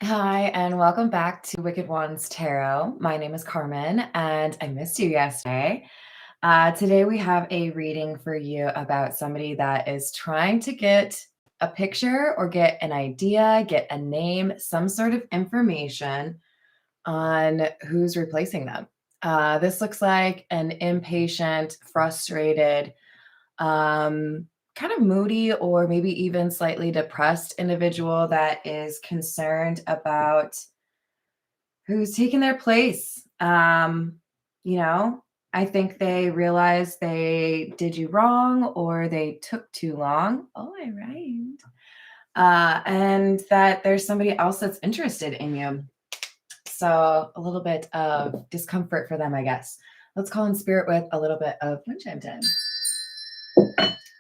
Hi, and welcome back to Wicked Ones Tarot. My name is Carmen, and I missed you yesterday. Today, we have a reading for you about somebody that is trying to get a picture or get an idea, get a name, some sort of information on who's replacing them. This looks like an impatient, frustrated, kind of moody or maybe even slightly depressed individual that is concerned about who's taking their place. You know, I think they realize they did you wrong or they took too long. Oh, I rhymed. And that there's somebody else that's interested in you. So a little bit of discomfort for them, I guess. Let's call in spirit with a little bit of moonshine time.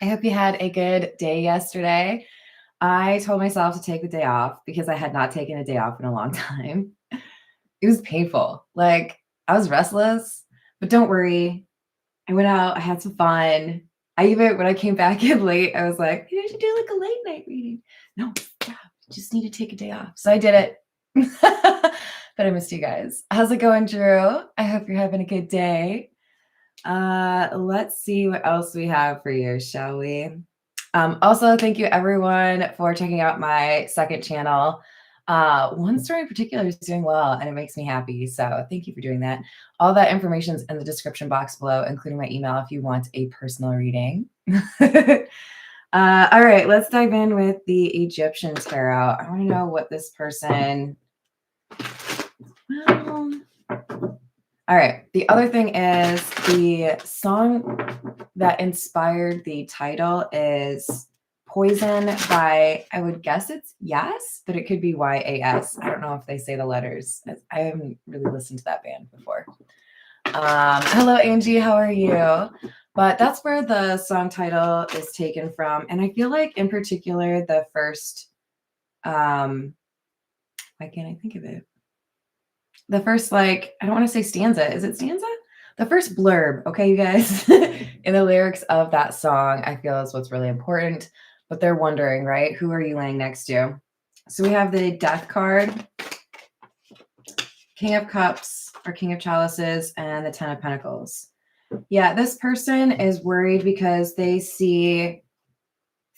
I hope you had a good day yesterday. I told myself to take the day off because I had not taken a day off in a long time. It was painful. Like, I was restless, but don't worry. I went out, I had some fun. When I came back in late, I was like, maybe I should do like a late night reading. No, yeah, just need to take a day off. So I did it. But I missed you guys. How's it going, Drew? I hope you're having a good day. Let's see what else we have for you, shall we? Also, thank you everyone for checking out my second channel. One story in particular is doing well and it makes me happy. So thank you for doing that. All that information is in the description box below, including my email if you want a personal reading. All right, let's dive in with the Egyptian tarot. I want to know what this person... All right. The other thing is the song that inspired the title is Poison by, I would guess it's Yes, but it could be YAS. I don't know if they say the letters. I haven't really listened to that band before. Hello, Angie. How are you? But that's where the song title is taken from. And I feel like in particular, the first, why can't I think of it? The first, like, I don't want to say stanza. Is it stanza? The first blurb, okay, you guys, in the lyrics of that song, I feel is what's really important. But they're wondering, right? Who are you laying next to? So we have the Death card, King of Cups or King of Chalices, and the Ten of Pentacles. Yeah, this person is worried because they see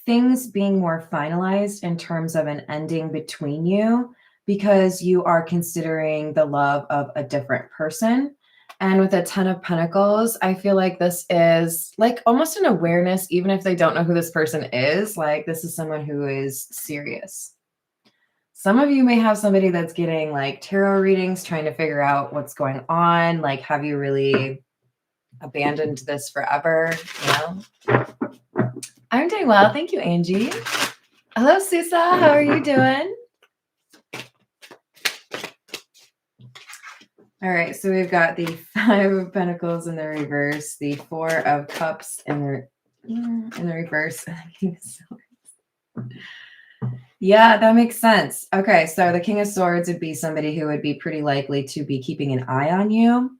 things being more finalized in terms of an ending between you, because you are considering the love of a different person. And with a Ten of Pentacles, I feel like this is like almost an awareness, even if they don't know who this person is, like this is someone who is serious. Some of you may have somebody that's getting like tarot readings, trying to figure out what's going on. Like, have you really abandoned this forever? You know? I'm doing well. Thank you, Angie. Hello, Susa. How are you doing? All right, so we've got the Five of Pentacles in the reverse, the Four of Cups in the reverse. Yeah, that makes sense. Okay, so the King of Swords would be somebody who would be pretty likely to be keeping an eye on you,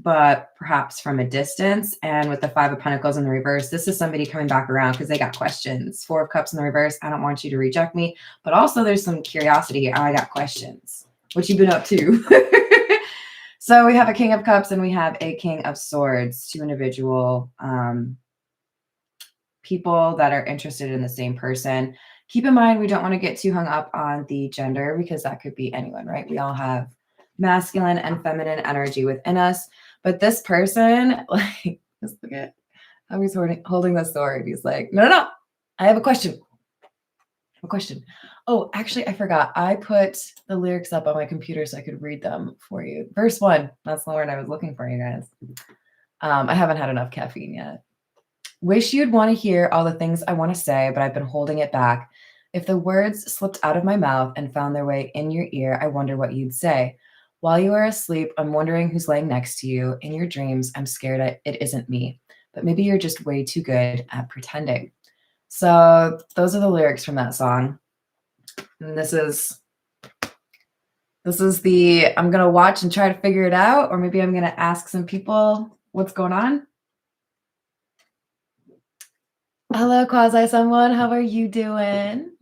but perhaps from a distance. And with the Five of Pentacles in the reverse, this is somebody coming back around because they got questions. Four of Cups in the reverse, I don't want you to reject me, but also there's some curiosity here. I got questions. What you been up to? So we have a King of Cups and we have a King of Swords, two individual people that are interested in the same person. Keep in mind, we don't want to get too hung up on the gender because that could be anyone, right? We all have masculine and feminine energy within us. But this person, like, just look at how he's holding the sword. He's like, no, I have a question. A question. Oh, actually, I forgot. I put the lyrics up on my computer so I could read them for you. Verse 1. That's the word I was looking for, you guys. I haven't had enough caffeine yet. Wish you'd want to hear all the things I want to say, but I've been holding it back. If the words slipped out of my mouth and found their way in your ear, I wonder what you'd say. While you are asleep, I'm wondering who's laying next to you. In your dreams, I'm scared it isn't me. But maybe you're just way too good at pretending. So those are the lyrics from that song. And this is the, I'm going to watch and try to figure it out, or maybe I'm going to ask some people what's going on. Hello, Quasi someone. How are you doing?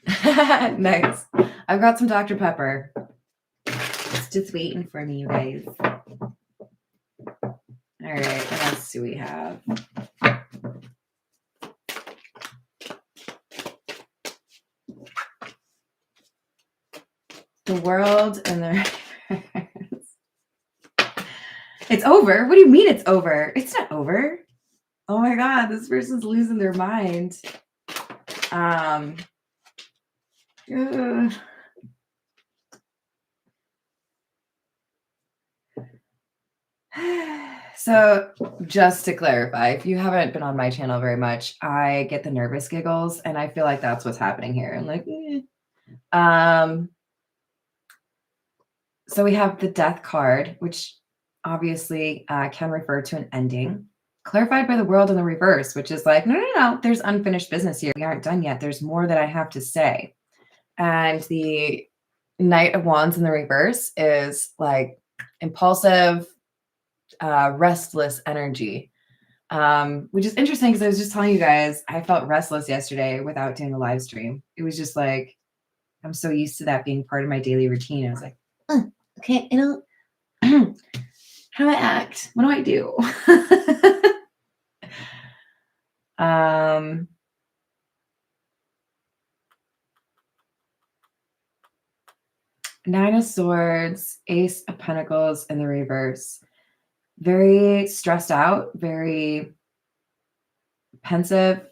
Nice. I've got some Dr. Pepper. It's just waiting for me, you guys. All right, what else do we have? The world and the It's over. What do you mean it's over? It's not over. Oh my God, this person's losing their mind. Ugh. So just to clarify, if you haven't been on my channel very much, I get the nervous giggles, and I feel like that's what's happening here. I'm like, so we have the death card, which obviously can refer to an ending, clarified by the world in the reverse, which is like, no, there's unfinished business here. We aren't done yet. There's more that I have to say. And the Knight of Wands in the reverse is like impulsive, restless energy, which is interesting because I was just telling you guys I felt restless yesterday without doing a live stream. It was just like I'm so used to that being part of my daily routine. I was like, okay, how do I act? What do I do? Nine of Swords, Ace of Pentacles in the reverse. Very stressed out, very pensive,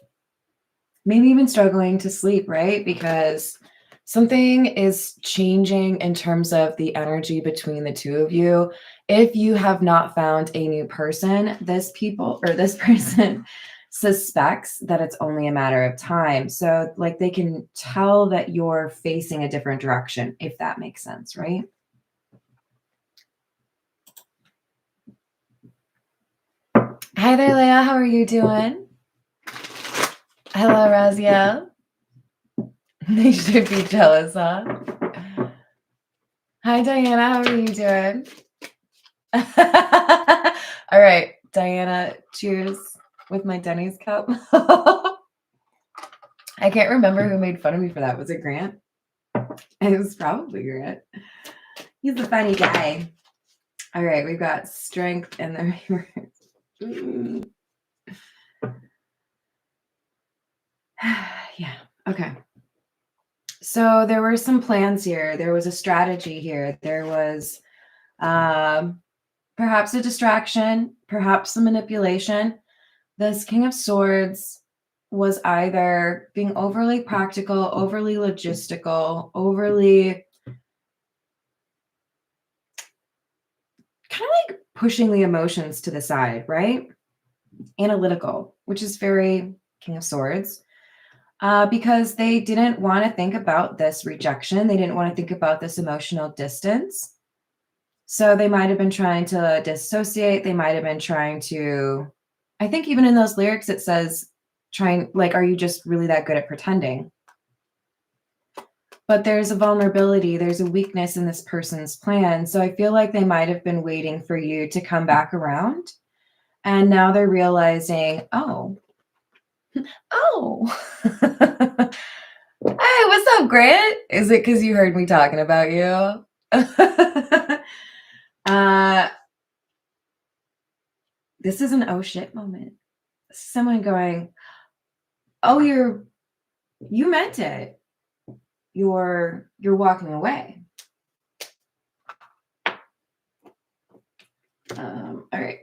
maybe even struggling to sleep, right? Because something is changing in terms of the energy between the two of you. If you have not found a new person, this person suspects that it's only a matter of time. So like they can tell that you're facing a different direction, if that makes sense, right? Hi there, Leah. How are you doing? Hello, Razia. They should be jealous, huh? Hi, Diana. How are you doing? All right, Diana, cheers with my Denny's cup. I can't remember who made fun of me for that. Was it Grant? It was probably Grant. He's a funny guy. All right, we've got strength and the reverse. Yeah, okay. So there were some plans here. There was a strategy here. There was perhaps a distraction, perhaps some manipulation. This King of Swords was either being overly practical, overly logistical, overly kind of like pushing the emotions to the side, right? Analytical, which is very King of Swords, because they didn't want to think about this rejection. They didn't want to think about this emotional distance. So they might have been trying to dissociate. They might have been trying to, I think even in those lyrics, it says, trying, like, are you just really that good at pretending? But there's a vulnerability, there's a weakness in this person's plan. So I feel like they might have been waiting for you to come back around. And now they're realizing, oh. Hey, what's up, Grant? Is it because you heard me talking about you? This is an oh shit moment. Someone going, oh, you meant it. You're walking away. All right.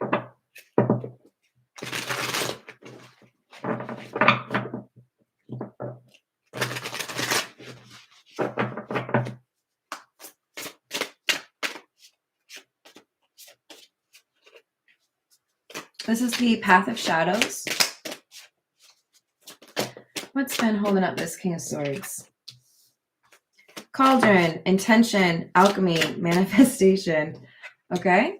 This is the Path of Shadows. What's been holding up this King of Swords? Cauldron, intention, alchemy, manifestation. Okay.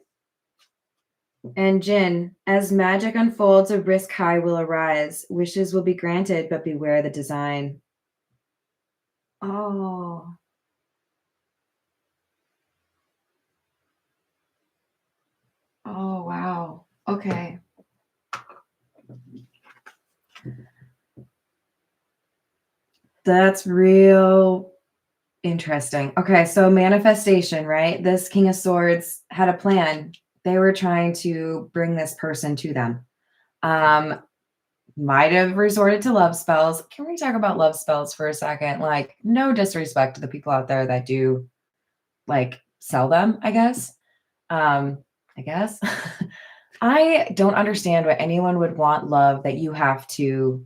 And Jinn, as magic unfolds, a risk high will arise. Wishes will be granted, but beware the design. Oh. Oh, wow. Okay. That's real interesting. Okay, so manifestation, right? This King of Swords had a plan. They were trying to bring this person to them. Um, might have resorted to love spells. Can we talk about love spells for a second? Like, no disrespect to the people out there that do like sell them, I guess. I guess. I don't understand why anyone would want love that you have to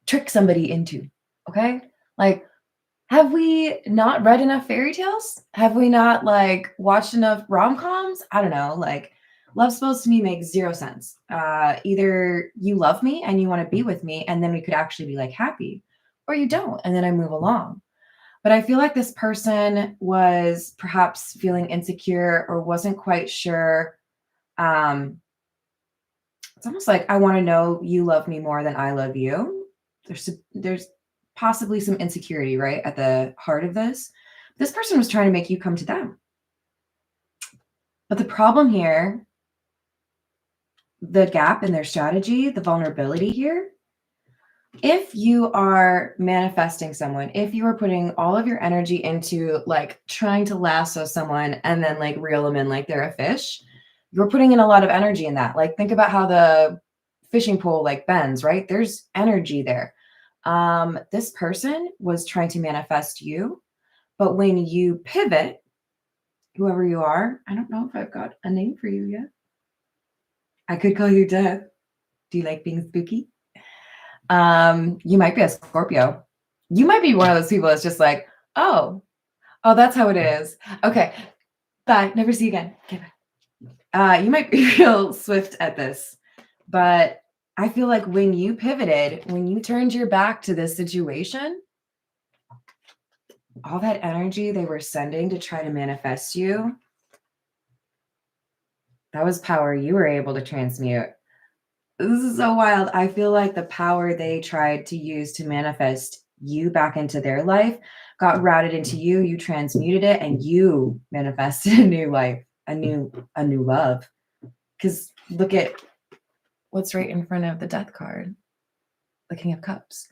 trick somebody into. Okay? Like, have we not read enough fairy tales? Have we not like watched enough rom-coms? I don't know. Like, love spells to me make zero sense. Either you love me and you want to be with me, and then we could actually be like happy, or you don't, and then I move along. But I feel like this person was perhaps feeling insecure or wasn't quite sure. Um, it's almost like I want to know you love me more than I love you. There's possibly some insecurity, right, at the heart of this. This person was trying to make you come to them. But the problem here, the gap in their strategy, the vulnerability here, if you are manifesting someone, if you are putting all of your energy into like trying to lasso someone and then like reel them in like they're a fish, you're putting in a lot of energy in that. Like think about how the fishing pole like bends, right? There's energy there. This person was trying to manifest you, but when you pivot, whoever you are, I don't know if I've got a name for you yet. I could call you Death. Do you like being spooky? You might be a Scorpio. You might be one of those people that's just like, oh, that's how it is. Okay, bye. Never see you again. Okay, bye. You might be real swift at this, but I feel like when you pivoted, when you turned your back to this situation, all that energy they were sending to try to manifest you, that was power you were able to transmute. This is so wild. I feel like the power they tried to use to manifest you back into their life got routed into you. You transmuted it and you manifested a new life, a new love. Because look at what's right in front of the Death card, the King of Cups.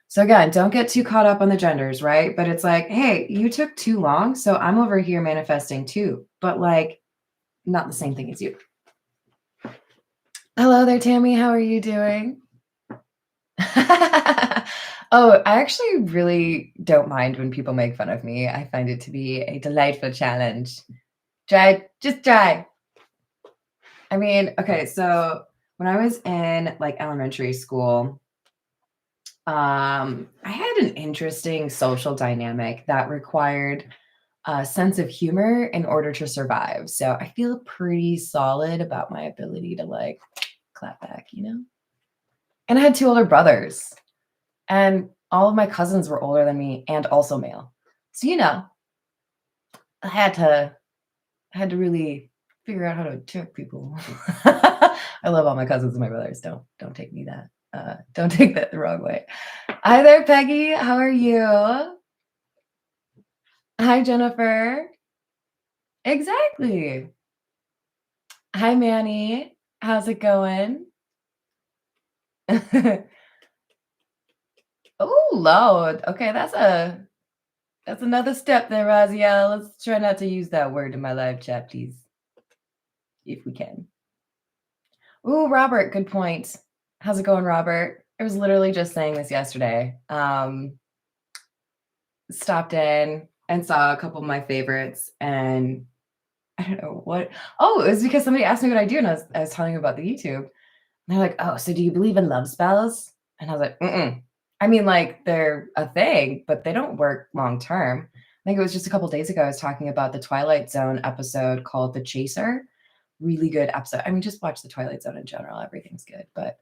So again, don't get too caught up on the genders, right? But it's like, hey, you took too long, so I'm over here manifesting too, but like not the same thing as you. Hello there, Tammy. How are you doing? Oh, I actually really don't mind when people make fun of me. I find it to be a delightful challenge. Just try. I mean, okay, so when I was in like elementary school, I had an interesting social dynamic that required a sense of humor in order to survive. So I feel pretty solid about my ability to like clap back, you know? And I had two older brothers, and all of my cousins were older than me and also male. So, you know, I had to really figure out how to trick people. I love all my cousins and my brothers. Don't take me that. Don't take that the wrong way. Hi there, Peggy. How are you? Hi, Jennifer. Exactly. Hi, Manny. How's it going? Oh, loud. Okay, that's another step there, Raziel. Let's try not to use that word in my live chat, please, if we can. Ooh, Robert, good point. How's it going, Robert? I was literally just saying this yesterday. Stopped in and saw a couple of my favorites, and I don't know what. Oh, it was because somebody asked me what I do, and I was telling them about the YouTube. And they're like, "Oh, so do you believe in love spells?" And I was like, "Mm-mm." I mean, like they're a thing, but they don't work long term. I think it was just a couple days ago I was talking about the Twilight Zone episode called The Chaser. Really good episode. I mean, just watch the Twilight Zone in general. Everything's good, but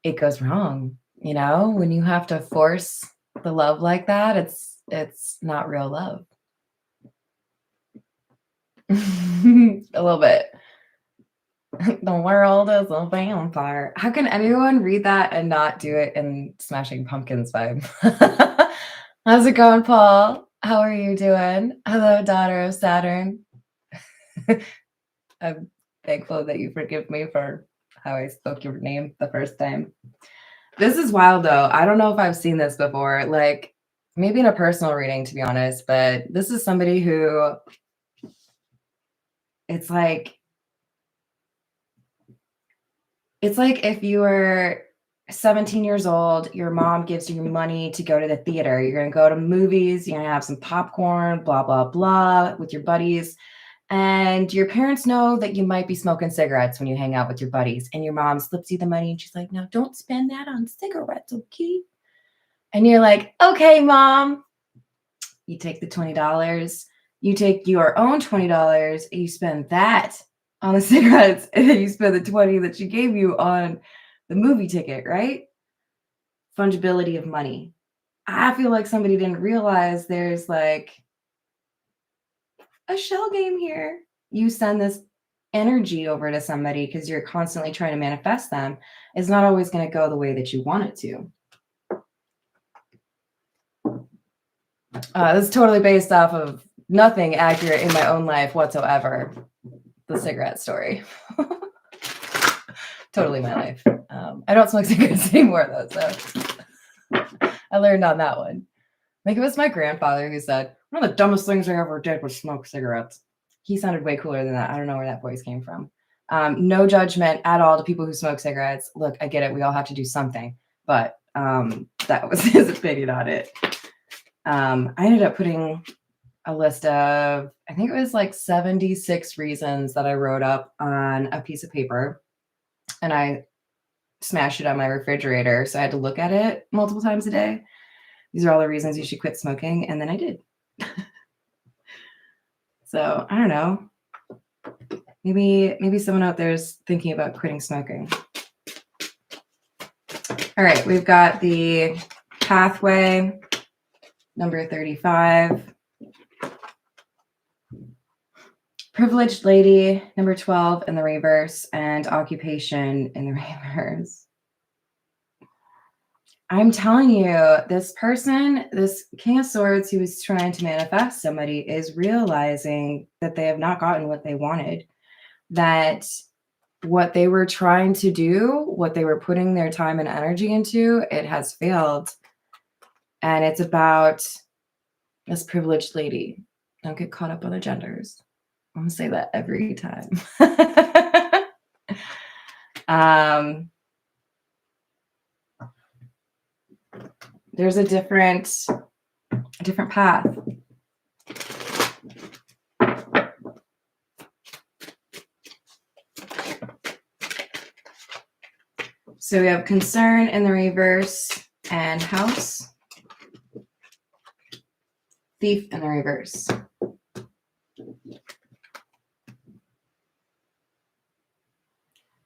it goes wrong, you know, when you have to force the love like that, it's not real love. A little bit. The world is a vampire. How can anyone read that and not do it in Smashing Pumpkins vibe? How's it going, Paul? How are you doing? Hello, daughter of Saturn. I'm thankful that you forgive me for how I spoke your name the first time. This is wild though. I don't know if I've seen this before, like maybe in a personal reading, to be honest, but this is somebody who it's like if you were 17 years old, your mom gives you money to go to the theater. You're going to go to movies, you're going to have some popcorn, blah, blah, blah, with your buddies. And your parents know that you might be smoking cigarettes when you hang out with your buddies. And your mom slips you the money and she's like, no, don't spend that on cigarettes, okay? And you're like, okay, mom. You take the $20. You take your own $20 and you spend that on the cigarettes. And then you spend the 20 that she gave you on the movie ticket, right? Fungibility of money. I feel like somebody didn't realize there's like a shell game here. You send this energy over to somebody because you're constantly trying to manifest them. It's not always going to go the way that you want it to. This is totally based off of nothing accurate in my own life whatsoever. The cigarette story. Totally my life. I don't smoke cigarettes anymore though, so I learned on that one. Like it was my grandfather who said, one of the dumbest things I ever did was smoke cigarettes. He sounded way cooler than that. I don't know where that voice came from. No judgment at all to people who smoke cigarettes. Look, I get it. We all have to do something, but that was his opinion on it. I ended up putting a list of, I think it was like 76 reasons that I wrote up on a piece of paper, and I smashed it on my refrigerator. So I had to look at it multiple times a day. These are all the reasons you should quit smoking. And then I did. So I don't know. Maybe someone out there is thinking about quitting smoking. All right, we've got the pathway, number 35. Privileged lady, number 12 in the reverse, and occupation in the reverse. I'm telling you, this person, this King of Swords who is trying to manifest somebody is realizing that they have not gotten what they wanted, that what they were trying to do, what they were putting their time and energy into, it has failed. And it's about this privileged lady. Don't get caught up on the genders. I'm going to say that every time. There's a different path. So we have concern in the reverse and house. Thief in the reverse.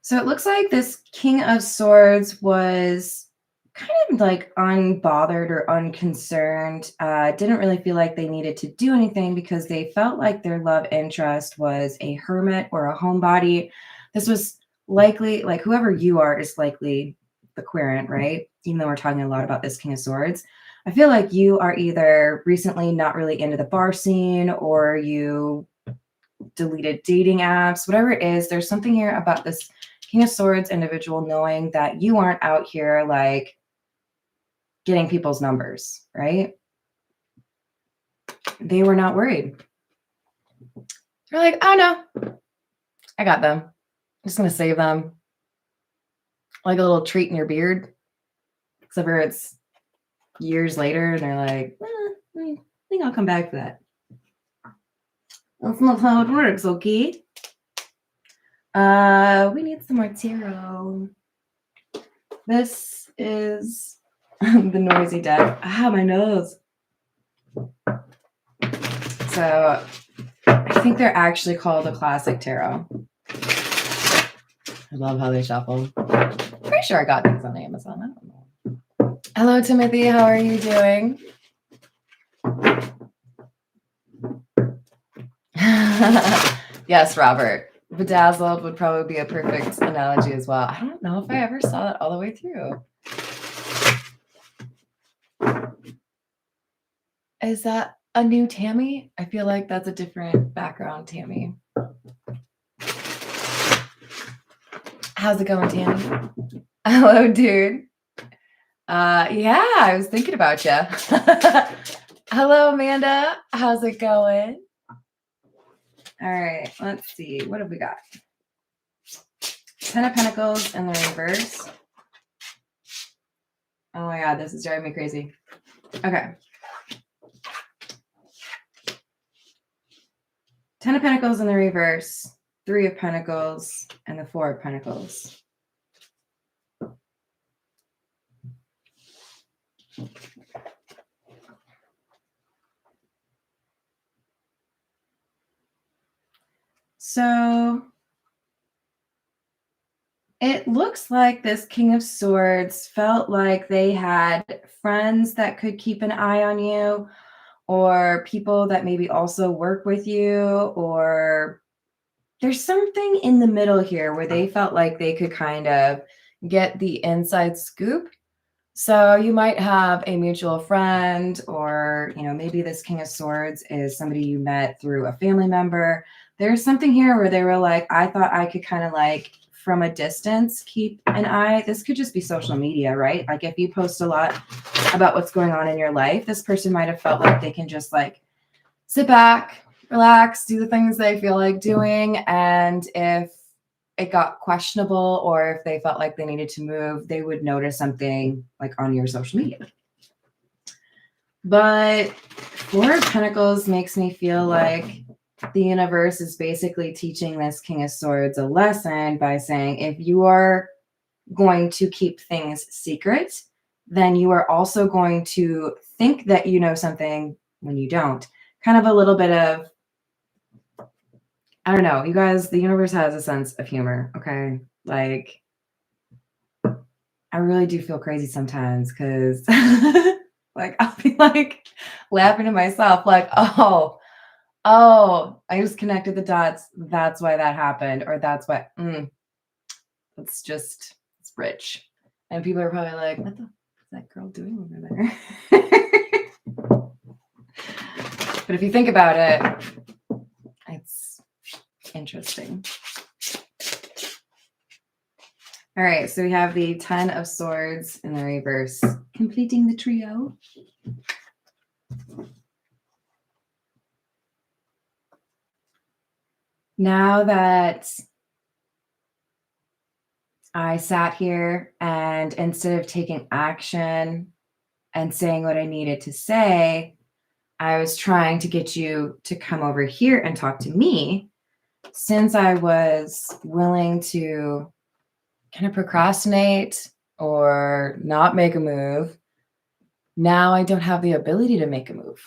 So it looks like this King of Swords was kind of like unbothered or unconcerned, didn't really feel like they needed to do anything because they felt like their love interest was a hermit or a homebody. This was likely, like whoever you are is likely the querent, right? Even though we're talking a lot about this King of Swords. I feel like you are either recently not really into the bar scene or you deleted dating apps, whatever it is, there's something here about this King of Swords individual knowing that you aren't out here like getting people's numbers, right? They were not worried. They're like, oh no, I got them. I'm just going to save them. Like a little treat in your beard. Except for it's years later and they're like, I think I'll come back for that. That's not how it works, okay? We need some more tarot. This is the noisy deck. Ah, my nose. So I think they're actually called a classic tarot. I love how they shuffle. Pretty sure I got these on Amazon. I don't know. Hello, Timothy. How are you doing? Yes, Robert. Bedazzled would probably be a perfect analogy as well. I don't know if I ever saw that all the way through. Is that a new Tammy? I feel like that's a different background Tammy. How's it going, Tammy? Hello, dude. Yeah, I was thinking about you. Hello, Amanda. How's it going? All right, let's see. What have we got? 10 of Pentacles in the reverse. Oh my God, this is driving me crazy. Okay. 10 of Pentacles in the reverse, 3 of Pentacles, and the 4 of Pentacles. So it looks like this King of Swords felt like they had friends that could keep an eye on you, or people that maybe also work with you, or there's something in the middle here where they felt like they could kind of get the inside scoop. So you might have a mutual friend, or, maybe this King of Swords is somebody you met through a family member. There's something here where they were like, I thought I could kind of like from a distance keep an eye. This could just be social media, right? Like if you post a lot about what's going on in your life, this person might have felt like they can just like sit back, relax, do the things they feel like doing. And if it got questionable or if they felt like they needed to move, they would notice something like on your social media. But 4 of Pentacles makes me feel like the universe is basically teaching this King of Swords a lesson by saying, if you are going to keep things secret, then you are also going to think that you know something when you don't. Kind of a little bit of, I don't know, you guys, the universe has a sense of humor, okay? Like, I really do feel crazy sometimes because, like, I'll be like laughing to myself, like, oh, I just connected the dots. That's why that happened, or that's what, it's rich. And people are probably like, what the is that girl doing over there? But if you think about it, it's interesting. All right, so we have the 10 of Swords in the reverse, completing the trio. Now that I sat here and instead of taking action and saying what I needed to say, I was trying to get you to come over here and talk to me. Since I was willing to kind of procrastinate or not make a move, now I don't have the ability to make a move.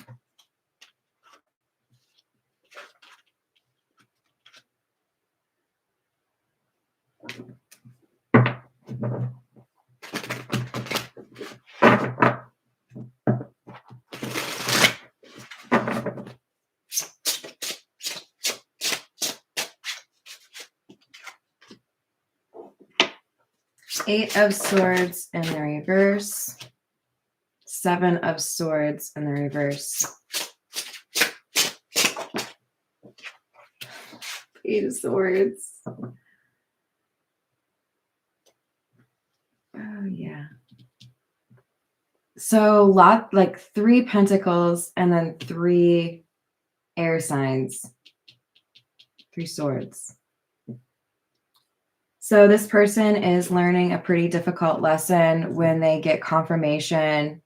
Eight of Swords in the reverse. 7 of Swords in the reverse. 8 of Swords. Oh, yeah. So like 3 pentacles and then 3 air signs. 3 swords. So this person is learning a pretty difficult lesson when they get confirmation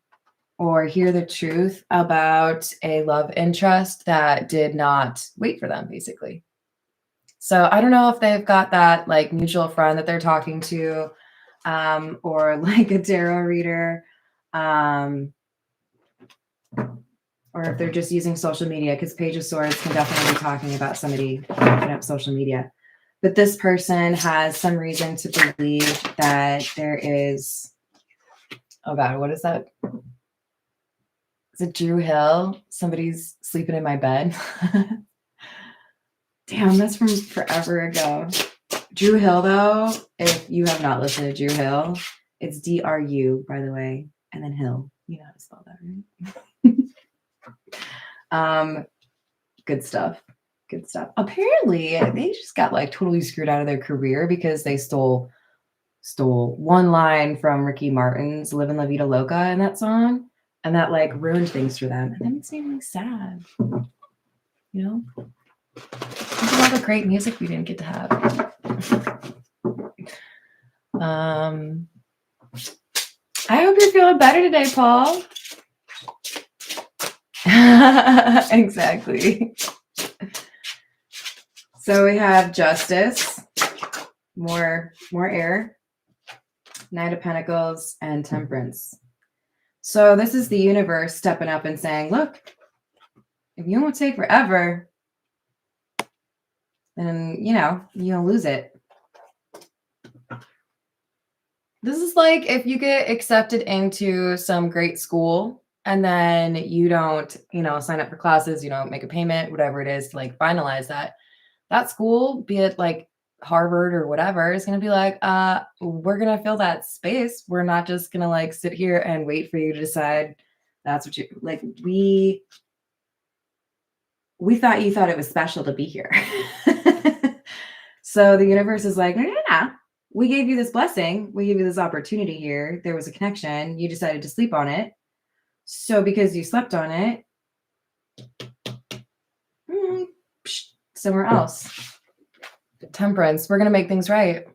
or hear the truth about a love interest that did not wait for them, basically. So I don't know if they've got that like mutual friend that they're talking to, or like a tarot reader, or if they're just using social media, because Page of Swords can definitely be talking about somebody picking up social media. But this person has some reason to believe that there is, oh God, what is that? Is it Drew Hill? Somebody's sleeping in my bed. Damn, that's from forever ago. Drew Hill, though, if you have not listened to Drew Hill, it's DRU, by the way, and then Hill. You know how to spell that, right? Good stuff. Good stuff. Apparently, they just got like totally screwed out of their career because they stole stole one line from Ricky Martin's Livin' La Vida Loca in that song, and that like ruined things for them. And that makes me really sad. You know? Think of all the great music we didn't get to have. I hope you're feeling better today, Paul. Exactly. So we have Justice, more air, Knight of Pentacles, and Temperance. So this is the universe stepping up and saying, look, if you won't take forever, then, you know, you'll lose it. This is like if you get accepted into some great school and then you don't, you know, sign up for classes, you don't make a payment, whatever it is to like finalize that. That school, be it like Harvard or whatever, is going to be like, we're going to fill that space. We're not just going to like sit here and wait for you to decide that's what you like. We thought you thought it was special to be here. So the universe is like, no. We gave you this blessing. We gave you this opportunity here. There was a connection. You decided to sleep on it. So because you slept on it, somewhere else. Temperance, we're going to make things right.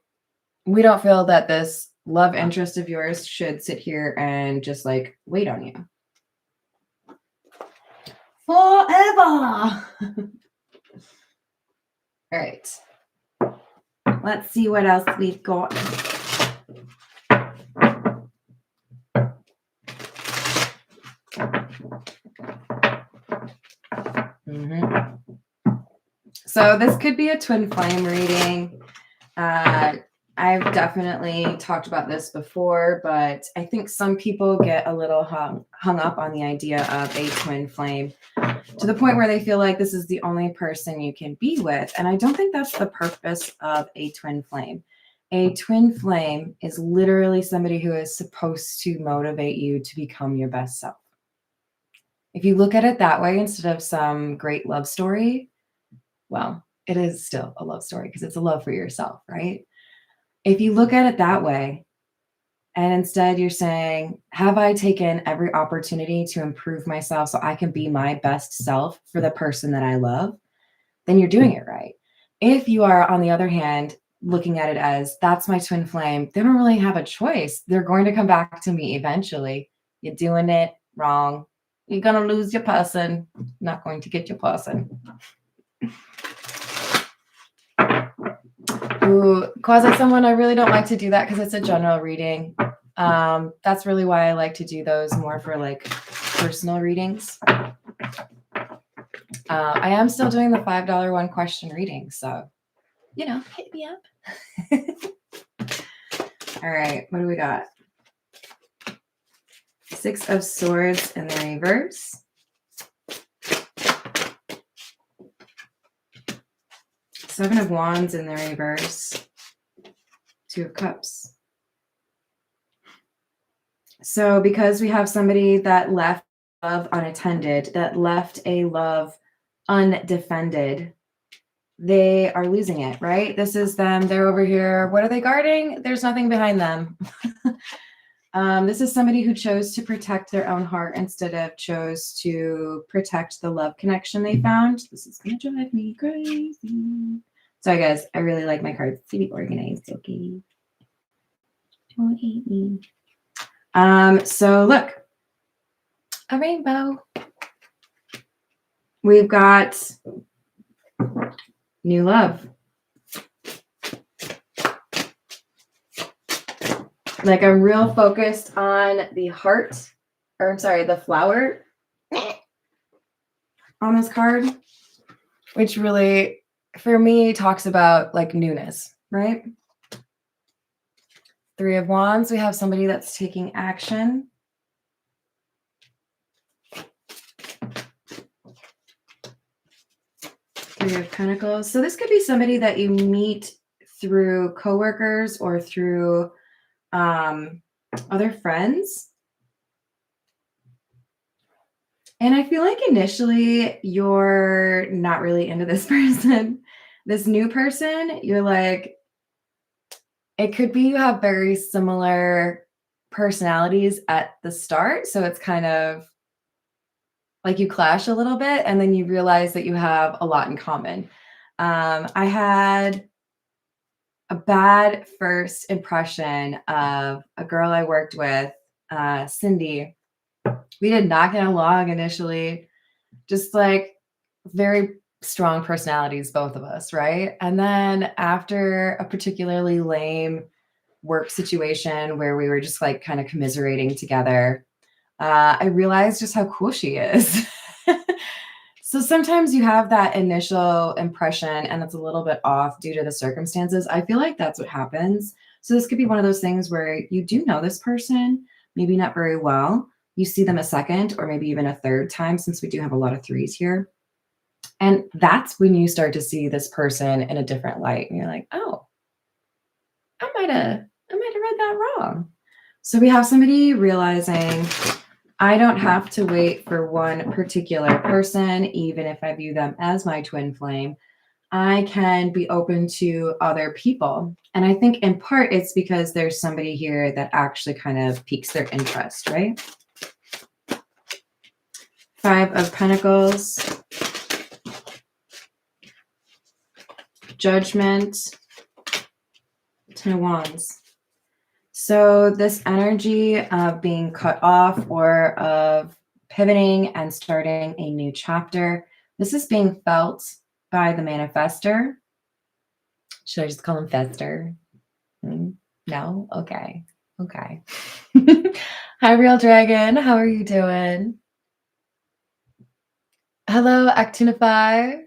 We don't feel that this love interest of yours should sit here and just like wait on you forever. All right. Let's see what else we've got. So this could be a twin flame reading. I've definitely talked about this before, but I think some people get a little hung up on the idea of a twin flame to the point where they feel like this is the only person you can be with. And I don't think that's the purpose of a twin flame. A twin flame is literally somebody who is supposed to motivate you to become your best self. If you look at it that way, instead of some great love story, well, it is still a love story because it's a love for yourself, right? If you look at it that way, and instead you're saying, have I taken every opportunity to improve myself so I can be my best self for the person that I love, then you're doing it right. If you are, on the other hand, looking at it as, that's my twin flame, they don't really have a choice. They're going to come back to me eventually. You're doing it wrong. You're going to lose your person. Not going to get your person. Ooh, quasi someone, I really don't like to do that because it's a general reading. That's really why I like to do those more for like personal readings. I am still doing the $5 one question reading, so you know, hit me up. All right, what do we got? Six of Swords in the reverse. Seven of Wands in the reverse. Two of Cups. So because we have somebody that left love unattended, that left a love undefended, they are losing it, right? This is them. They're over here. What are they guarding? There's nothing behind them. This is somebody who chose to protect their own heart instead of chose to protect the love connection they found. This is going to drive me crazy. Sorry, guys. I really like my cards to be organized, okay? Don't hate me. So look. A rainbow. We've got new love. Like I'm real focused on the heart, or I'm sorry, the flower on this card, which really, for me, talks about like newness, right? Three of Wands, we have somebody that's taking action. Three of Pentacles. So this could be somebody that you meet through coworkers or through other friends. And I feel like initially you're not really into this person. This new person, you're like, It could be you have very similar personalities at the start, so it's kind of like you clash a little bit, and then you realize that you have a lot in common. I had a bad first impression of a girl I worked with, Cindy. We did not get along initially, just like very strong personalities, both of us, right? And then after a particularly lame work situation where we were just like kind of commiserating together, I realized just how cool she is. So sometimes you have that initial impression and it's a little bit off due to the circumstances. I feel like that's what happens. So this could be one of those things where you do know this person, maybe not very well. You see them a second or maybe even a third time, since we do have a lot of threes here. And that's when you start to see this person in a different light. And you're like, oh, I might have read that wrong. So we have somebody realizing I don't have to wait for one particular person, even if I view them as my twin flame. I can be open to other people. And I think in part it's because there's somebody here that actually kind of piques their interest, right? Five of Pentacles, Judgment, Ten of Wands. So this energy of being cut off or of pivoting and starting a new chapter, this is being felt by the manifester. Should I just call him Fester? No? Okay. Okay. Hi, Real Dragon. How are you doing? Hello, Actinify.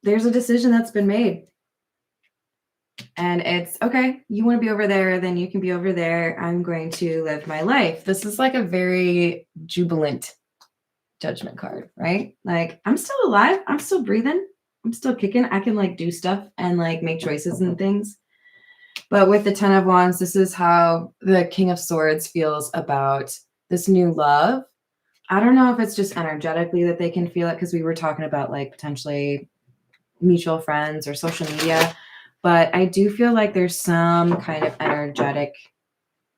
There's a decision that's been made. And it's okay, you want to be over there, then you can be over there. I'm going to live my life. This is like a very jubilant Judgment card, right? Like, I'm still alive. I'm still breathing. I'm still kicking. I can like do stuff and like make choices and things. But with the Ten of Wands, this is how the King of Swords feels about this new love. I don't know if it's just energetically that they can feel it, because we were talking about like potentially mutual friends or social media. But I do feel like there's some kind of energetic,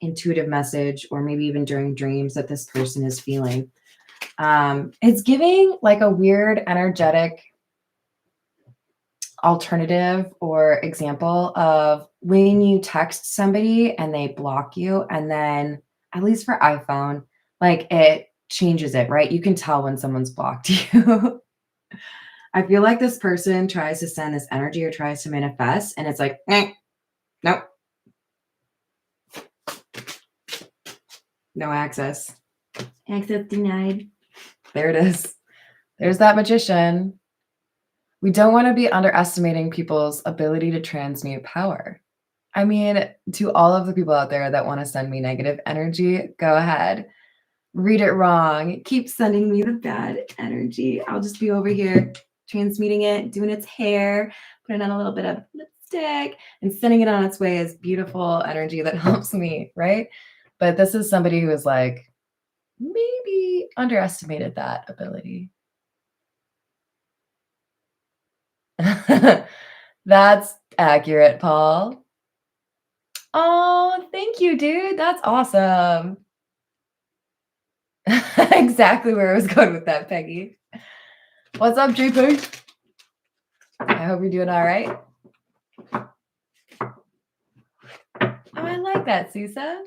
intuitive message, or maybe even during dreams, that this person is feeling. It's giving like a weird energetic alternative or example of when you text somebody and they block you, and then, at least for iPhone, like it changes it, right? You can tell when someone's blocked you. I feel like this person tries to send this energy or tries to manifest, and it's like, nope, no access. Access denied. There it is. There's that Magician. We don't want to be underestimating people's ability to transmute power. I mean, to all of the people out there that want to send me negative energy, go ahead. Read it wrong. Keep sending me the bad energy. I'll just be over here transmuting it, doing its hair, putting on a little bit of lipstick, and sending it on its way as beautiful energy that helps me, right? But this is somebody who is like, maybe underestimated that ability. That's accurate, Paul. Oh, thank you, dude. That's awesome. Exactly where I was going with that, Peggy. What's up, GP? I hope you're doing all right. Oh, I like that, Sisa.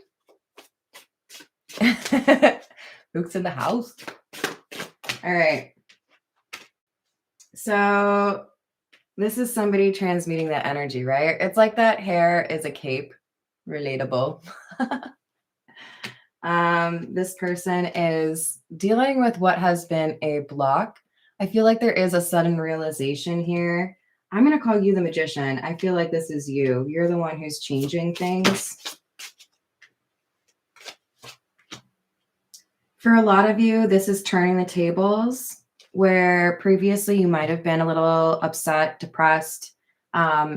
Luke's in the house. All right. So this is somebody transmuting that energy, right? It's like that hair is a cape. Relatable. This person is dealing with what has been a block. I feel like there is a sudden realization here. I'm going to call you the Magician. I feel like this is you. You're the one who's changing things. For a lot of you, this is turning the tables, where previously you might have been a little upset, depressed,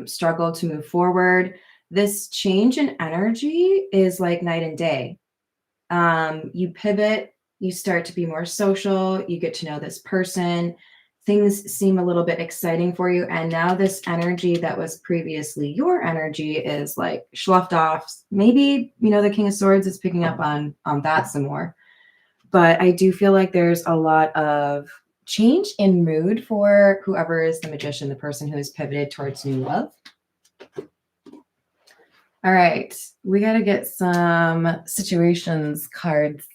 struggled to move forward. This change in energy is like night and day. You pivot, you start to be more social, you get to know this person, things seem a little bit exciting for you. And now this energy that was previously your energy is like sloughed off. Maybe, the King of Swords is picking up on that some more. But I do feel like there's a lot of change in mood for whoever is the Magician, the person who is pivoted towards new love. All right, we got to get some situations cards.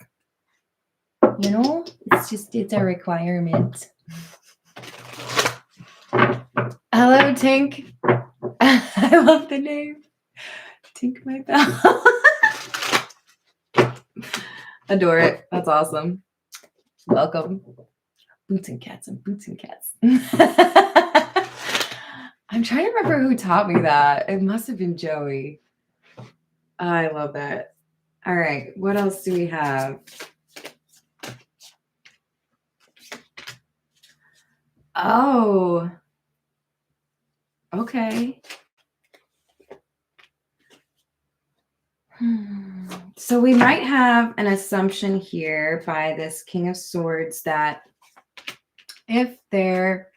It's a requirement. Hello, Tink. I love the name. Tink my bell. Adore it. That's awesome. Welcome. Boots and cats and boots and cats. I'm trying to remember who taught me that. It must have been Joey. I love that. All right. What else do we have? Oh. Okay. So we might have an assumption here by this King of Swords that if their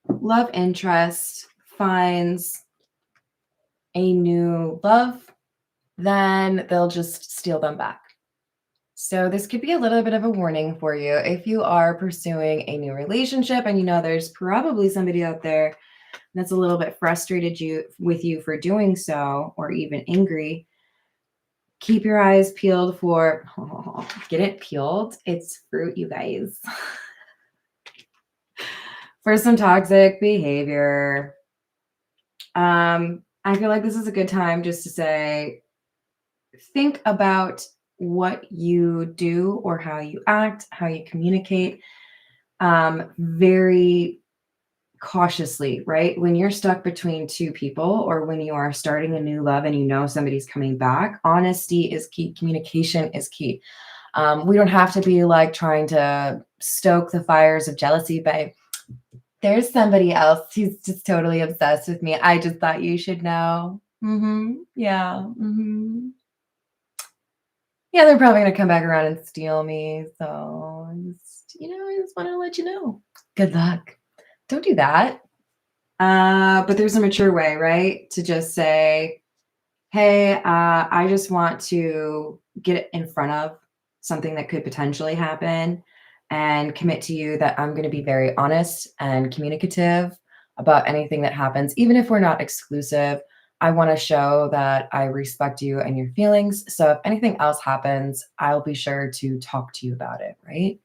love interest finds a new love, then they'll just steal them back. So this could be a little bit of a warning for you if you are pursuing a new relationship and there's probably somebody out there that's a little bit frustrated with you for doing so, or even angry. Keep your eyes peeled for, get it peeled? It's fruit, you guys. For some toxic behavior. I feel like this is a good time just to say, think about what you do or how you act, how you communicate, very cautiously, right? When you're stuck between two people or when you are starting a new love and somebody's coming back, honesty is key. Communication is key. We don't have to be like trying to stoke the fires of jealousy by there's somebody else who's just totally obsessed with me. I just thought you should know. Yeah. Yeah, they're probably going to come back around and steal me. So, I just want to let you know. Good luck. Don't do that. But there's a mature way, right? To just say, hey, I just want to get in front of something that could potentially happen and commit to you that I'm going to be very honest and communicative about anything that happens. Even if we're not exclusive, I want to show that I respect you and your feelings. So if anything else happens, I'll be sure to talk to you about it, right?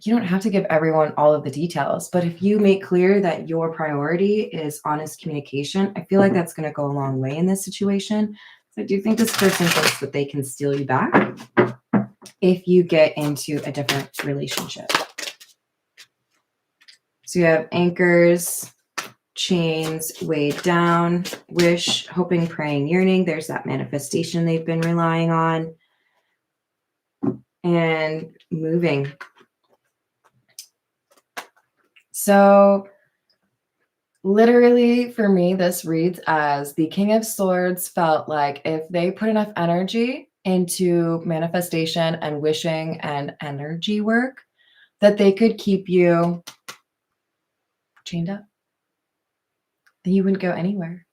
You don't have to give everyone all of the details, but if you make clear that your priority is honest communication, I feel like that's going to go a long way in this situation. So I do think this person thinks that they can steal you back if you get into a different relationship. So you have anchors, chains, weighed down, wish, hoping, praying, yearning. There's that manifestation they've been relying on. And moving. So literally for me, this reads as the King of Swords felt like if they put enough energy into manifestation and wishing and energy work, that they could keep you chained up. That you wouldn't go anywhere.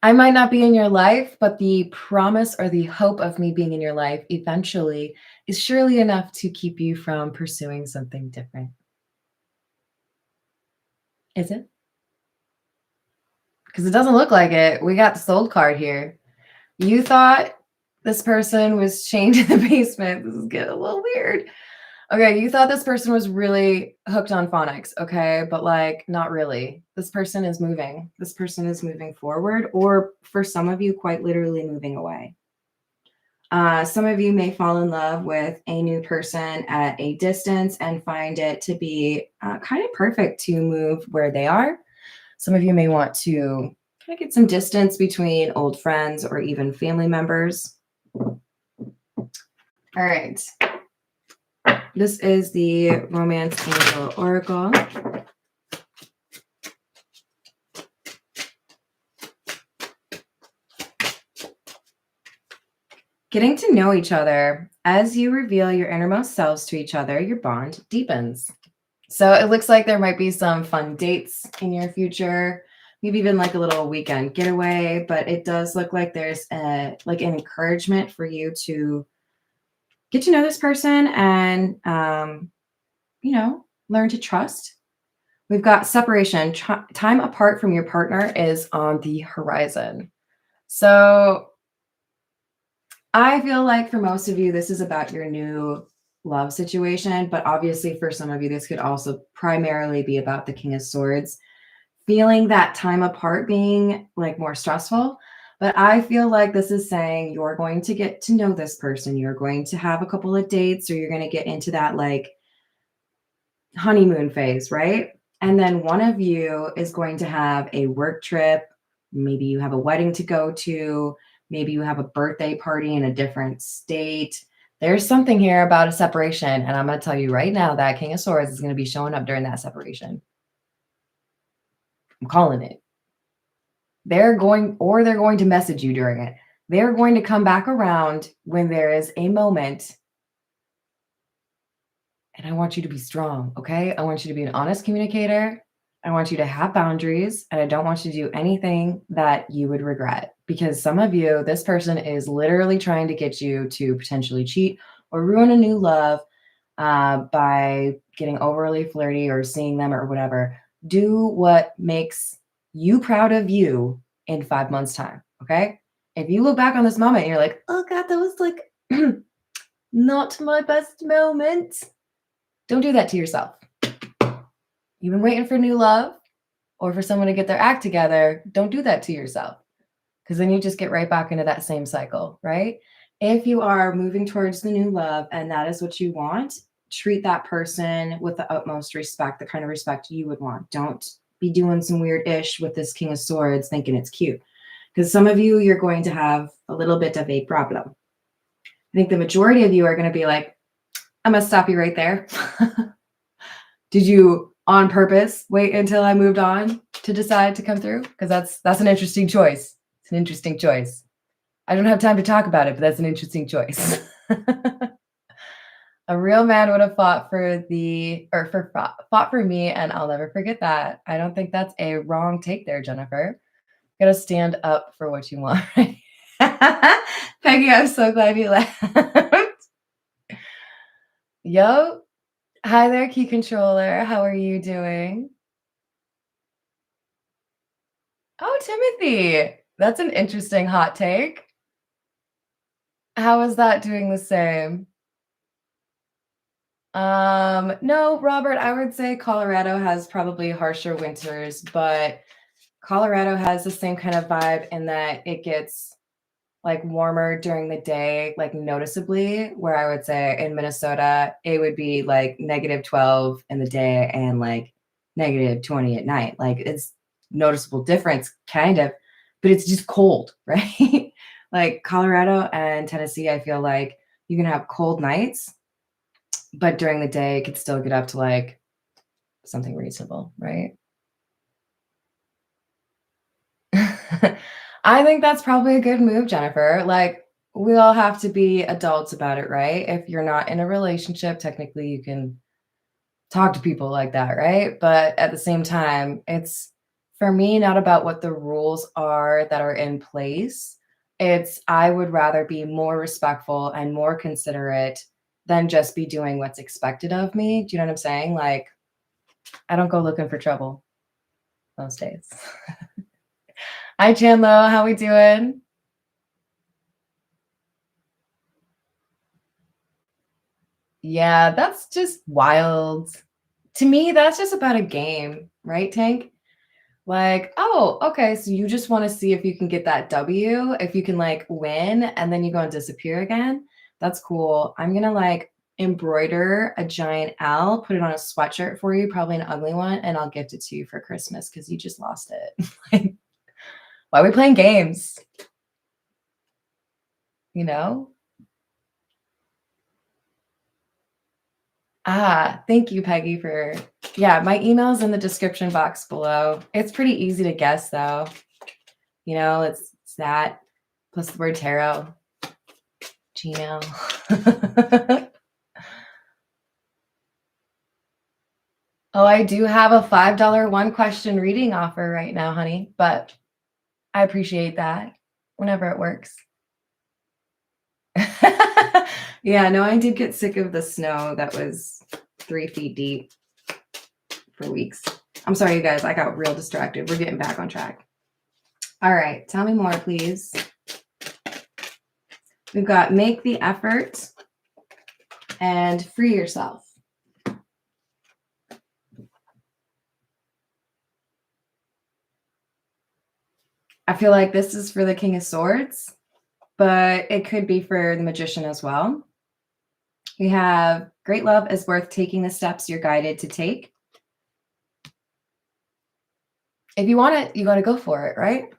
I might not be in your life, but the promise or the hope of me being in your life eventually is surely enough to keep you from pursuing something different. Is it? Because it doesn't look like it. We got the soul card here. You thought this person was chained in the basement. This is getting a little weird. Okay, you thought this person was really hooked on phonics, okay? But like, not really. This person is moving. This person is moving forward, or for some of you, quite literally moving away. Some of you may fall in love with a new person at a distance and find it to be kind of perfect to move where they are. Some of you may want to kind of get some distance between old friends or even family members. All right. This is the Romance Angel Oracle. Getting to know each other. As you reveal your innermost selves to each other, your bond deepens. So it looks like there might be some fun dates in your future, maybe even like a little weekend getaway, but it does look like there's like an encouragement for you to get to know this person and learn to trust. We've got separation. Time apart from your partner is on the horizon. So I feel like for most of you, this is about your new love situation, but obviously for some of you, this could also primarily be about the King of Swords. Feeling that time apart being like more stressful. But I feel like this is saying you're going to get to know this person. You're going to have a couple of dates, or you're going to get into that like honeymoon phase, right? And then one of you is going to have a work trip. Maybe you have a wedding to go to. Maybe you have a birthday party in a different state. There's something here about a separation. And I'm going to tell you right now that King of Swords is going to be showing up during that separation. I'm calling it. They're going to message you during it. They're going to come back around when there is a moment. And I want you to be strong, okay? I want you to be an honest communicator. I want you to have boundaries, and I don't want you to do anything that you would regret, because some of you, this person is literally trying to get you to potentially cheat or ruin a new love by getting overly flirty or seeing them or whatever. Do what makes you proud of you in 5 months' time, okay? If you look back on this moment and you're like, oh God, that was like not my best moment. Don't do that to yourself. You've been waiting for new love or for someone to get their act together. Don't do that to yourself, because then you just get right back into that same cycle, right? If you are moving towards the new love and that is what you want, treat that person with the utmost respect, the kind of respect you would want. Don't be doing some weird ish with this King of Swords thinking it's cute, because some of you, you're going to have a little bit of a problem. I think the majority of you are going to be like, I'm going to stop you right there. Did you on purpose wait until I moved on to decide to come through? Because that's an interesting choice. It's an interesting choice. I don't have time to talk about it, but that's an interesting choice. A real man would have fought for me, and I'll never forget that. I don't think that's a wrong take there, Jennifer. You gotta stand up for what you want. Peggy, I'm so glad you laughed. Yo, hi there, Key Controller. How are you doing? Oh, Timothy. That's an interesting hot take. How is that doing the same? No, Robert, I would say Colorado has probably harsher winters, but Colorado has the same kind of vibe in that it gets like warmer during the day, like noticeably, where I would say in Minnesota, it would be like -12 in the day and like -20 at night. Like it's noticeable difference, kind of, but it's just cold, right? Like Colorado and Tennessee, I feel like you can have cold nights, but during the day, it could still get up to like something reasonable, right? I think that's probably a good move, Jennifer. Like, we all have to be adults about it, right? If you're not in a relationship, technically you can talk to people like that, right? But at the same time, it's for me not about what the rules are that are in place. It's I would rather be more respectful and more considerate than just be doing what's expected of me. Do you know what I'm saying? Like, I don't go looking for trouble those days. Hi, Chandlo. How we doing? Yeah, that's just wild. To me, that's just about a game, right, Tank? Like, oh, okay, so you just want to see if you can get that W, if you can like win, and then you go and disappear again. That's cool. I'm gonna like embroider a giant owl, put it on a sweatshirt for you, probably an ugly one, and I'll gift it to you for Christmas because you just lost it. Like, why are we playing games? You know? Thank you, Peggy, for yeah, my email's in the description box below. It's pretty easy to guess though. You know, it's that plus the word tarot, Gmail. Oh, I do have a $5 one question reading offer right now, honey, but I appreciate that whenever it works. Yeah, no, I did get sick of the snow that was 3 feet deep for weeks. I'm sorry, you guys, I got real distracted. We're getting back on track. All right, tell me more, please. We've got make the effort and free yourself. I feel like this is for the King of Swords, but it could be for the Magician as well. We have great love is worth taking the steps you're guided to take. If you want it, you got to go for it, right?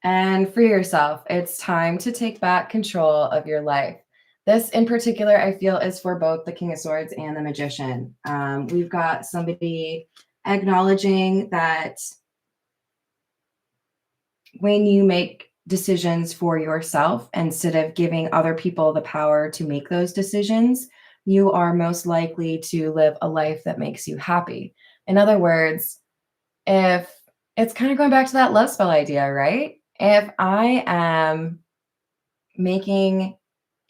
And free yourself. It's time to take back control of your life. This in particular, I feel, is for both the King of Swords and the Magician. We've got somebody acknowledging that when you make decisions for yourself, instead of giving other people the power to make those decisions, you are most likely to live a life that makes you happy. In other words, if it's kind of going back to that love spell idea, right? If I am making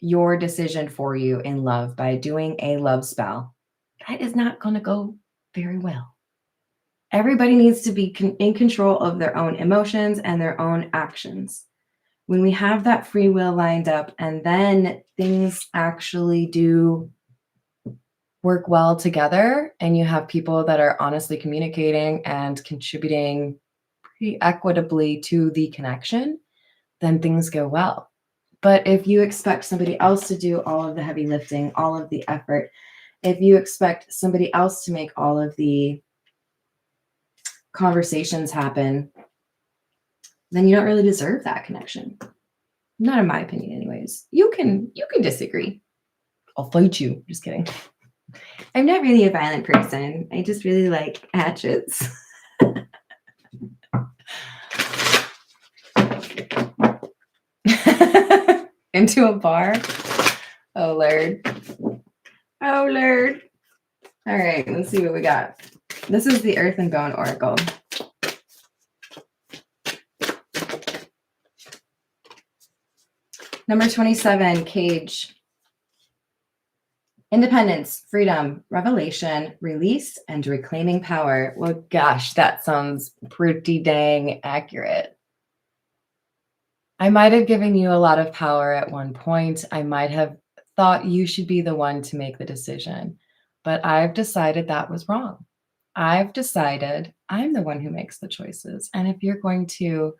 your decision for you in love by doing a love spell, that is not going to go very well. Everybody needs to be in control of their own emotions and their own actions. When we have that free will lined up and then things actually do work well together and you have people that are honestly communicating and contributing pretty equitably to the connection, then things go well. But if you expect somebody else to do all of the heavy lifting, all of the effort, if you expect somebody else to make all of the conversations happen, then you don't really deserve that connection. Not in my opinion, anyways. You can disagree. I'll fight you. Just kidding. I'm not really a violent person. I just really like hatchets. Into a bar. Oh, Lord. Oh, Lord. All right, let's see what we got. This is the Earth and Bone Oracle. Number 27, Cage. Independence, freedom, revelation, release, and reclaiming power. Well, gosh, that sounds pretty dang accurate. I might have given you a lot of power at one point. I might have thought you should be the one to make the decision, but I've decided that was wrong. I've decided I'm the one who makes the choices. And if you're going to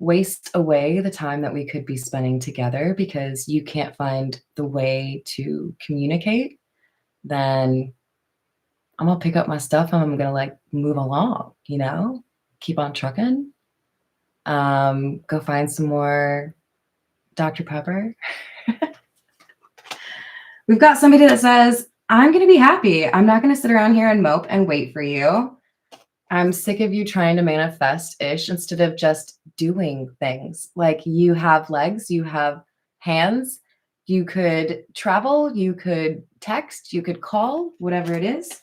waste away the time that we could be spending together because you can't find the way to communicate, then I'm gonna pick up my stuff and I'm gonna like move along, keep on trucking. Go find some more Dr. Pepper. We've got somebody that says, I'm gonna be happy. I'm not gonna sit around here and mope and wait for you. I'm sick of you trying to manifest-ish instead of just doing things. Like, you have legs, you have hands, you could travel, you could text, you could call, whatever it is,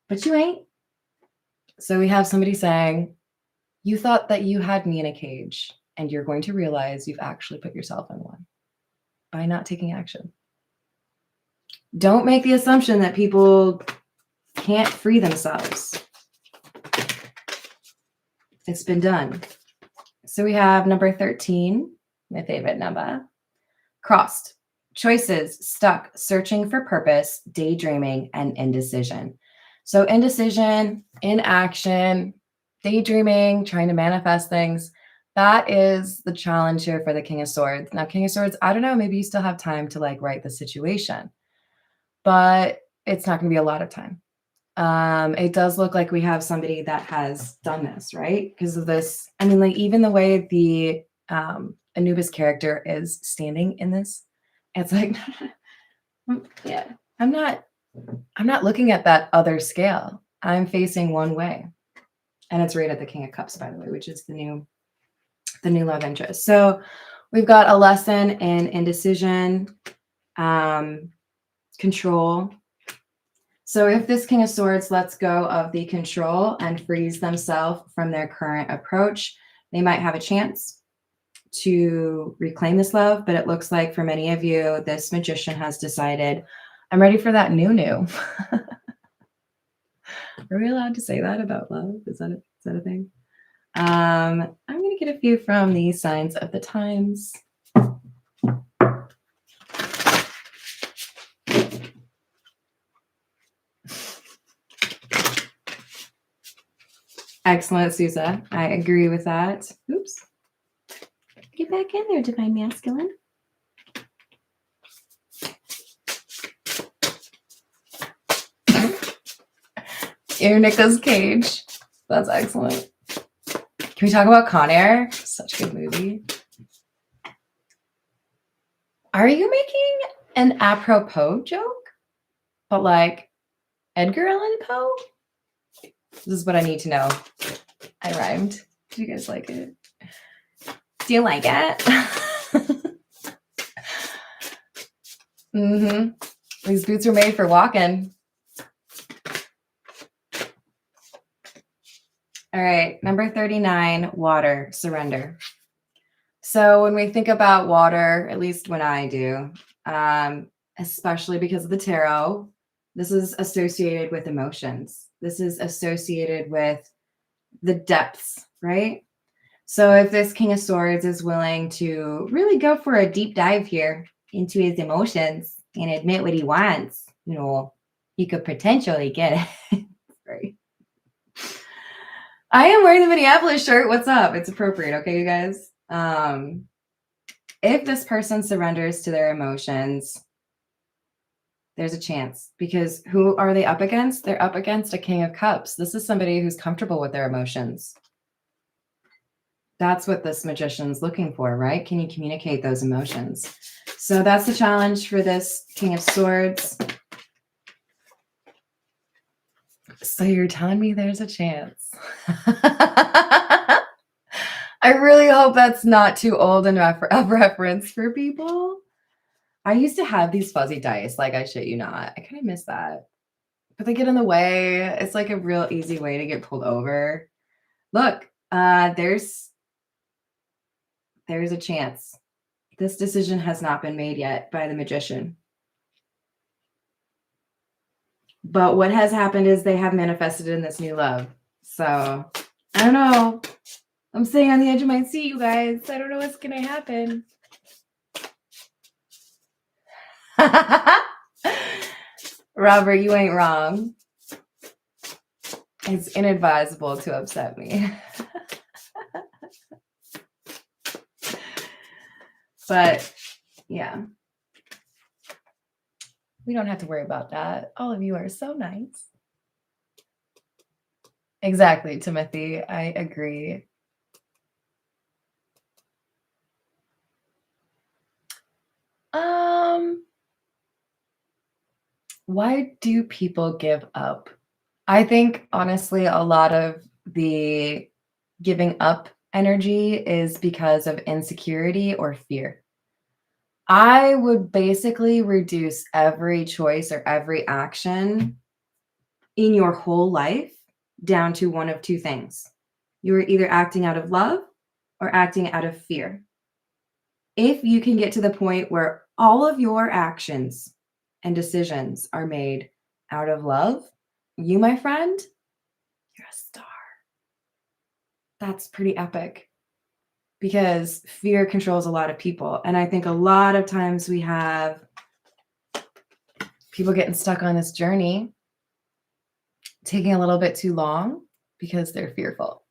but you ain't. So we have somebody saying, you thought that you had me in a cage, and you're going to realize you've actually put yourself in one by not taking action. Don't make the assumption that people can't free themselves. It's been done. So we have number 13, my favorite number. Crossed. Choices, stuck, searching for purpose, daydreaming, and indecision. So indecision, inaction, daydreaming, trying to manifest things. That is the challenge here for the King of Swords. Now, King of Swords, I don't know, maybe you still have time to like write the situation, but it's not going to be a lot of time. It does look like we have somebody that has done this, right? Because of this, I mean, like even the way the Anubis character is standing in this, it's like, yeah, I'm not looking at that other scale. I'm facing one way. And it's right at the King of Cups, by the way, which is the new love interest. So we've got a lesson in indecision, control. So if this King of Swords lets go of the control and frees themselves from their current approach, they might have a chance to reclaim this love. But it looks like for many of you, this Magician has decided, I'm ready for that new. Are we allowed to say that about love? Is that a thing? I'm going to get a few from the signs of the times. Excellent, Sousa. I agree with that. Oops. Get back in there, Divine Masculine. You're Nicolas Cage. That's excellent. Can we talk about Con Air? Such a good movie. Are you making an apropos joke? But like Edgar Allan Poe? This is what I need to know. I rhymed. Do you guys like it? Do you like it? Mm-hmm. These boots are made for walking. All right, number 39, water, surrender. So when we think about water, at least when I do, especially because of the tarot, this is associated with emotions. This is associated with the depths, right? So if this King of Swords is willing to really go for a deep dive here into his emotions and admit what he wants, you know, he could potentially get it. Right. I am wearing the Minneapolis shirt. What's up? It's appropriate. Okay, you guys. If this person surrenders to their emotions, there's a chance, because who are they up against? They're up against a King of Cups. This is somebody who's comfortable with their emotions. That's what this Magician's looking for, right? Can you communicate those emotions? So that's the challenge for this King of Swords. So you're telling me there's a chance. I really hope that's not too old and a reference for people. I used to have these fuzzy dice, like I shit you not. I kind of miss that. But they get in the way. It's like a real easy way to get pulled over. Look, there's a chance. This decision has not been made yet by the Magician. But what has happened is they have manifested in this new love. So, I don't know. I'm sitting on the edge of my seat, you guys. I don't know what's going to happen. Robert, you ain't wrong. It's inadvisable to upset me. But, yeah. We don't have to worry about that. All of you are so nice. Exactly, Timothy. I agree. Why do people give up? I think, honestly, a lot of the giving up energy is because of insecurity or fear. I would basically reduce every choice or every action in your whole life down to one of two things. You are either acting out of love or acting out of fear. If you can get to the point where all of your actions and decisions are made out of love, you, my friend, you're a star. That's pretty epic, because fear controls a lot of people. And I think a lot of times we have people getting stuck on this journey, taking a little bit too long because they're fearful.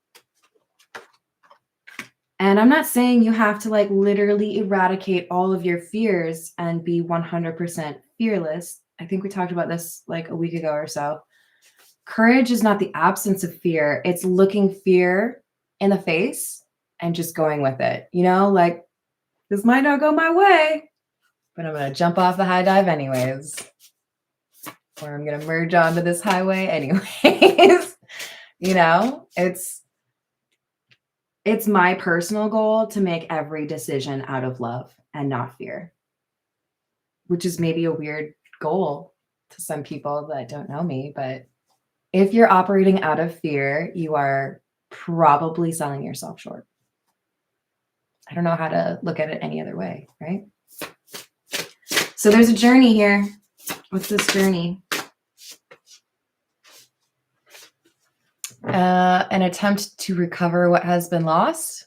And I'm not saying you have to like literally eradicate all of your fears and be 100% fearless. I think we talked about this like a week ago or so. Courage is not the absence of fear. It's looking fear in the face and just going with it. You know, like, this might not go my way, but I'm going to jump off the high dive anyways. Or I'm going to merge onto this highway anyways. You know, it's my personal goal to make every decision out of love and not fear, which is maybe a weird goal to some people that don't know me, but if you're operating out of fear, you are probably selling yourself short. I don't know how to look at it any other way, right? So there's a journey here. What's this journey? An attempt to recover what has been lost.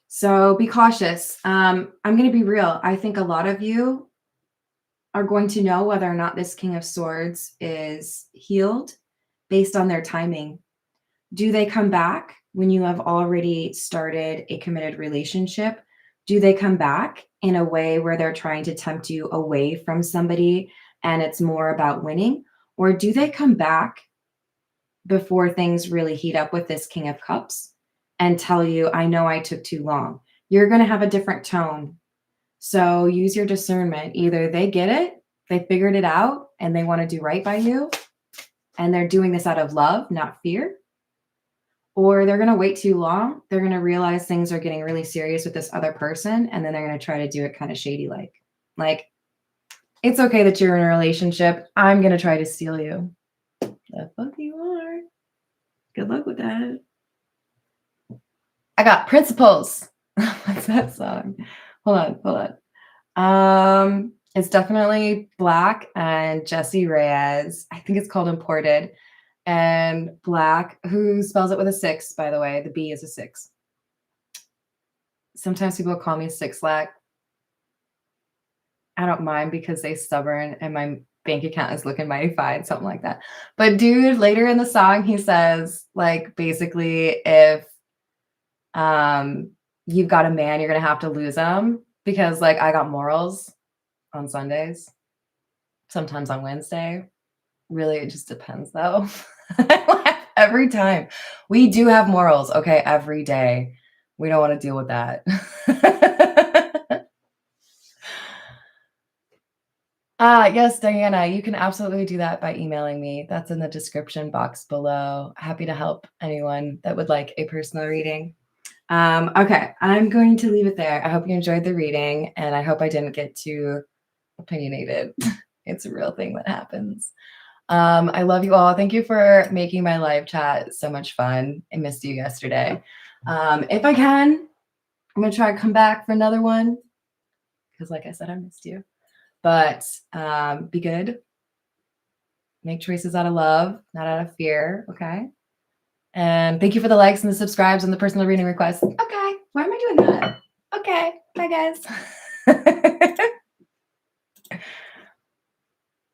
So be cautious. I'm going to be real. I think a lot of you are going to know whether or not this King of Swords is healed based on their timing. Do they come back when you have already started a committed relationship? Do they come back in a way where they're trying to tempt you away from somebody and it's more about winning? Or do they come back before things really heat up with this King of Cups and tell you, I know I took too long? You're going to have a different tone. So use your discernment. Either they get it, they figured it out, and they want to do right by you, and they're doing this out of love, not fear. Or they're going to wait too long. They're going to realize things are getting really serious with this other person, and then they're going to try to do it kind of shady like. Like, it's okay that you're in a relationship. I'm going to try to steal you. The fuck you are. Good luck with that. I got principles. What's that song? Hold on. It's definitely Black and Jessie Reyez. I think it's called Imported. And Black, who spells it with a 6, by the way. The B is a 6. Sometimes people call me Six Lack. I don't mind because they're stubborn and my bank account is looking mighty fine, something like that. But dude, later in the song, he says, like, basically, if you've got a man, you're going to have to lose him because, like, I got morals on Sundays, sometimes on Wednesday. Really, it just depends, though. I laugh every time. We do have morals, okay, every day. We don't want to deal with that. Yes, Diana, you can absolutely do that by emailing me. That's in the description box below. Happy to help anyone that would like a personal reading. Okay, I'm going to leave it there. I hope you enjoyed the reading, and I hope I didn't get too opinionated. It's a real thing that happens. I love you all. Thank you for making my live chat so much fun. I missed you yesterday. If I can, I'm going to try to come back for another one because, like I said, I missed you. But be good. Make choices out of love, not out of fear, okay? And thank you for the likes and the subscribes and the personal reading requests. Okay, why am I doing that? Okay, bye guys.